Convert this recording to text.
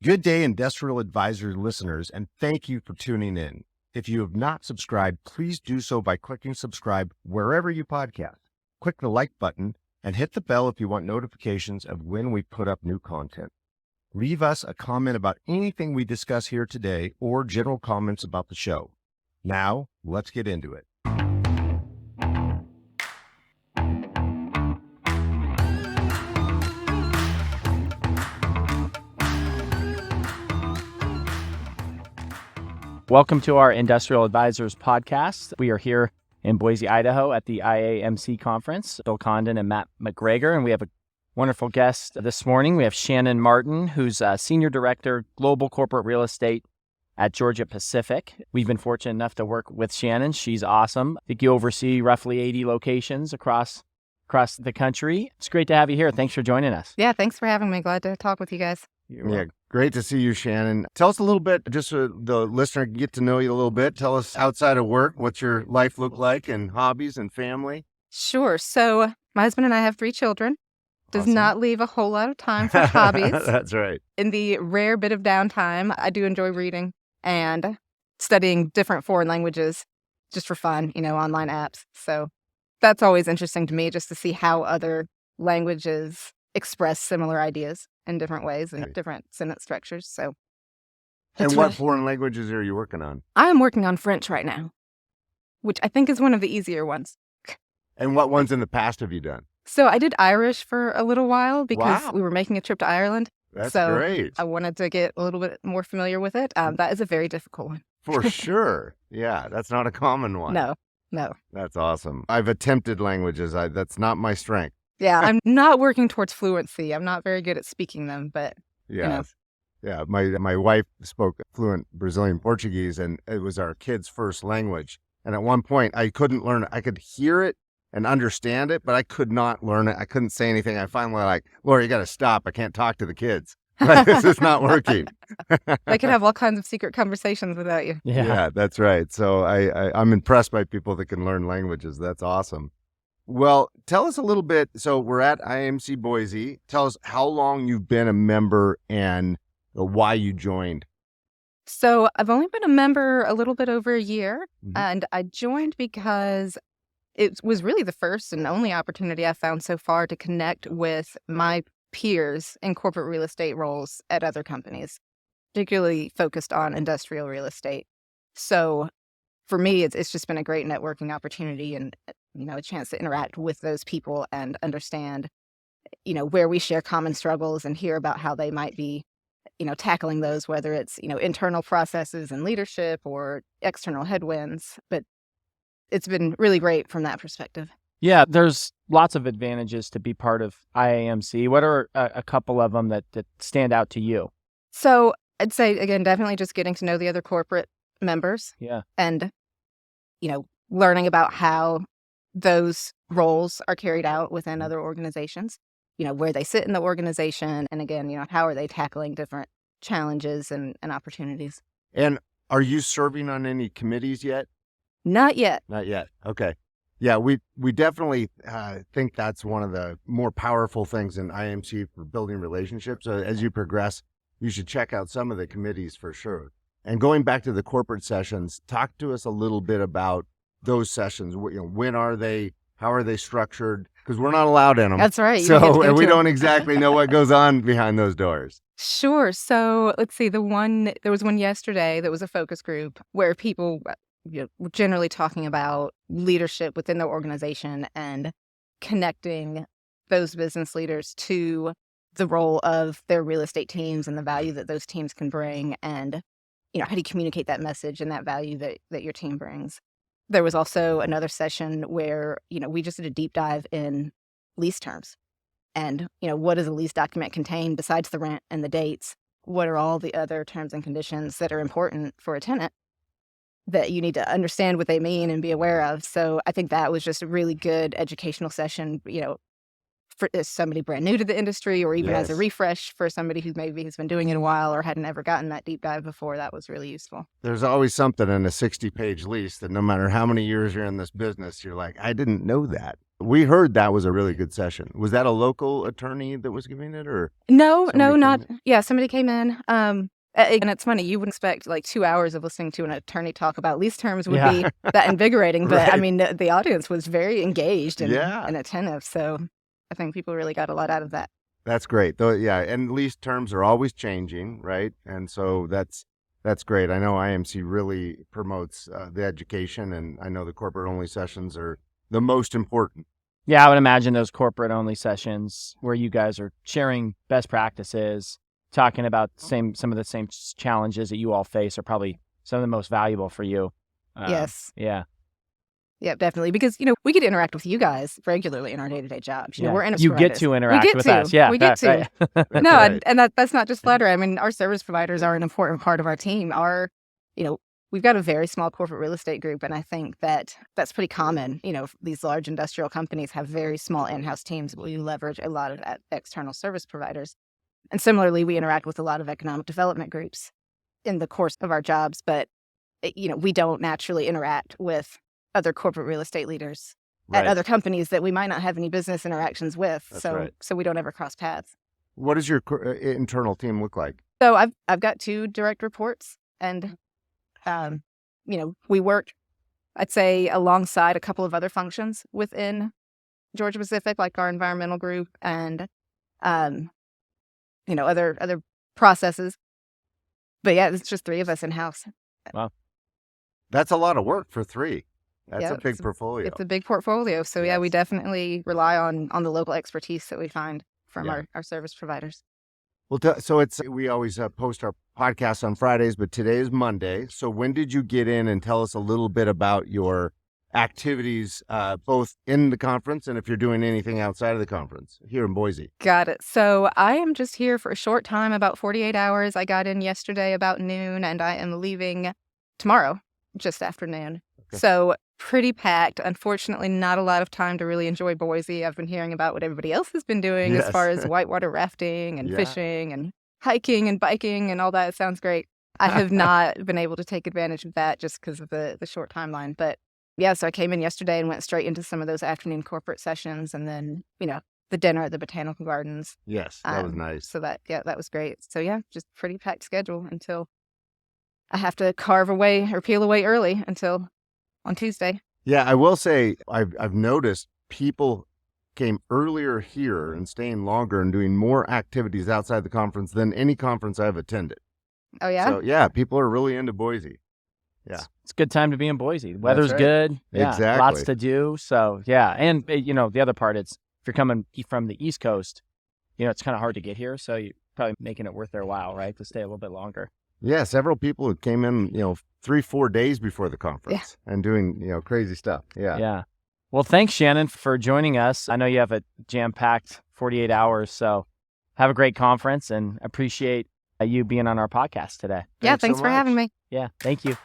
Good day, Industrial Advisor listeners, and thank you for tuning in. If you have not subscribed, please do so by clicking subscribe wherever you podcast. Click the like button and hit the bell if you want notifications of when we put up new content. Leave us a comment about anything we discuss here today or general comments about the show. Now, let's get into it. Welcome to our Industrial Advisors podcast. We are here in Boise, Idaho at the IAMC conference, Bill Condon and Matt McGregor, and we have a wonderful guest this morning. We have Shannon Martin, who's a Senior Director, Global Corporate Real Estate at Georgia Pacific. We've been fortunate enough to work with Shannon. She's awesome. I think you oversee roughly 80 locations across the country. It's great to have you here. Thanks for joining us. Yeah, thanks for having me. Glad to talk with you guys. Yeah, great to see you, Shannon. Tell us a little bit, just so the listener can get to know you a little bit. Tell us outside of work, what's your life look like and hobbies and family? Sure. So my husband and I have 3 children. Does Awesome. not leave a whole lot of time for hobbies. That's right. In the rare bit of downtime, I do enjoy reading and studying different foreign languages just for fun, online apps. So that's always interesting to me, just to see how other languages express similar ideas in different ways and different sentence structures. So, And what foreign languages are you working on? I am working on French right now, which I think is one of the easier ones. And what ones in the past have you done? So I did Irish for a little while because Wow. we were making a trip to Ireland. That's So great. I wanted to get a little bit more familiar with it. That is a very difficult one. For sure. Yeah, that's not a common one. No. That's awesome. I've attempted languages. That's not my strength. Yeah, I'm not working towards fluency. I'm not very good at speaking them, but Yes. Yeah, my wife spoke fluent Brazilian Portuguese, and it was our kids' first language. And at one point, I couldn't learn it. I could hear it and understand it, but I could not learn it. I couldn't say anything. I finally Laura, you got to stop. I can't talk to the kids. This is not working. they could have all kinds of secret conversations without you. Yeah, that's right. So I'm impressed by people that can learn languages. That's awesome. Well, tell us a little bit. So we're at IAMC Boise. Tell us how long you've been a member and why you joined. So I've only been a member a little bit over a year, Mhm. and I joined because it was really the first and only opportunity I found so far to connect with my peers in corporate real estate roles at other companies, particularly focused on industrial real estate. So for me, it's just been a great networking opportunity and, a chance to interact with those people and understand, where we share common struggles and hear about how they might be, tackling those, whether it's, internal processes and leadership or external headwinds. But it's been really great from that perspective. Yeah, there's lots of advantages to be part of IAMC. What are a couple of them that stand out to you? So I'd say, again, definitely just getting to know the other corporate members. Yeah. And, learning about how those roles are carried out within other organizations, where they sit in the organization. And again, how are they tackling different challenges and opportunities? And are you serving on any committees yet? Not yet. Not yet. Okay. Yeah, we definitely think that's one of the more powerful things in IMC for building relationships. So as you progress, you should check out some of the committees for sure. And going back to the corporate sessions, talk to us a little bit about those sessions. When are they? How are they structured? Because we're not allowed in them. That's right. You don't get to So, go and we to 'em. don't exactly know what goes on behind those doors. Sure. So let's see. There was one yesterday that was a focus group where people were generally talking about leadership within their organization and connecting those business leaders to the role of their real estate teams and the value that those teams can bring, and how do you communicate that message and that value that your team brings. There was also another session where we just did a deep dive in lease terms. And, what does a lease document contain besides the rent and the dates? What are all the other terms and conditions that are important for a tenant that you need to understand what they mean and be aware of? So I think that was just a really good educational session, for somebody brand new to the industry, or even as a Yes. refresh for somebody who maybe has been doing it a while or hadn't ever gotten that deep dive before. That was really useful. There's always something in a 60-page lease that no matter how many years you're in this business, you're like, I didn't know that. We heard that was a really good session. Was that a local attorney that was giving it, or No, somebody not. came in? Yeah, somebody came in. And it's funny, you wouldn't expect like 2 hours of listening to an attorney talk about lease terms would be that invigorating, but I Right. mean, the audience was very engaged Yeah. and attentive. So I think people really got a lot out of that. That's great. Though, yeah, and lease terms are always changing, right? And so that's great. I know IMC really promotes the education, and I know the corporate-only sessions are the most important. Yeah, I would imagine those corporate-only sessions where you guys are sharing best practices, talking about some of the same challenges that you all face are probably some of the most valuable for you. Yes. Yeah. Yeah, definitely. Because, we get to interact with you guys regularly in our day-to-day jobs. We're in You get to interact with us. Yeah. We get to. Right. No, Right. and that's not just flattery. I mean, our service providers are an important part of our team. We've got a very small corporate real estate group, and I think that's pretty common. These large industrial companies have very small in-house teams, but we leverage a lot of external service providers. And similarly, we interact with a lot of economic development groups in the course of our jobs, but we don't naturally interact with other corporate real estate leaders at other companies that we might not have any business interactions with. That's so right. so we don't ever cross paths. What does your internal team look like? So I've got 2 direct reports, and we work, I'd say, alongside a couple of other functions within Georgia Pacific, like our environmental group and other processes. But yeah, it's just 3 of us in house. Wow. That's a lot of work for 3. That's Yeah, a big portfolio. It's a big portfolio. So yeah, we Yes. definitely rely on the local expertise that we find from Yeah. our service providers. Well, so we always post our podcast on Fridays, but today is Monday. So when did you get in, and tell us a little bit about your activities, both in the conference and if you're doing anything outside of the conference here in Boise? Got it. So I am just here for a short time, about 48 hours. I got in yesterday about noon, and I am leaving tomorrow, just afternoon. Okay. So pretty packed. Unfortunately, not a lot of time to really enjoy Boise. I've been hearing about what everybody else has been doing as far as whitewater rafting and Yeah. fishing and hiking and biking and all that. It sounds great. I have not been able to take advantage of that just because of the short timeline. But yeah, so I came in yesterday and went straight into some of those afternoon corporate sessions, and then, the dinner at the Botanical Gardens. Yes, that was nice. So that was great. So yeah, just pretty packed schedule until I have to carve away or peel away early until on Tuesday. Yeah, I will say I've noticed people came earlier here and staying longer and doing more activities outside the conference than any conference I've attended. Oh yeah? So yeah, people are really into Boise. Yeah. It's a good time to be in Boise. The weather's right. good. Yeah, Exactly. lots to do. So yeah. And the other part is if you're coming from the East Coast, it's kind of hard to get here. So you're probably making it worth their while, right? To stay a little bit longer. Yeah, several people who came in, 3-4 days before the conference and doing, crazy stuff. Yeah. Yeah. Well, thanks, Shannon, for joining us. I know you have a jam-packed 48 hours, so have a great conference and appreciate you being on our podcast today. Yeah, Thanks so thanks for much. having me. Yeah, thank you.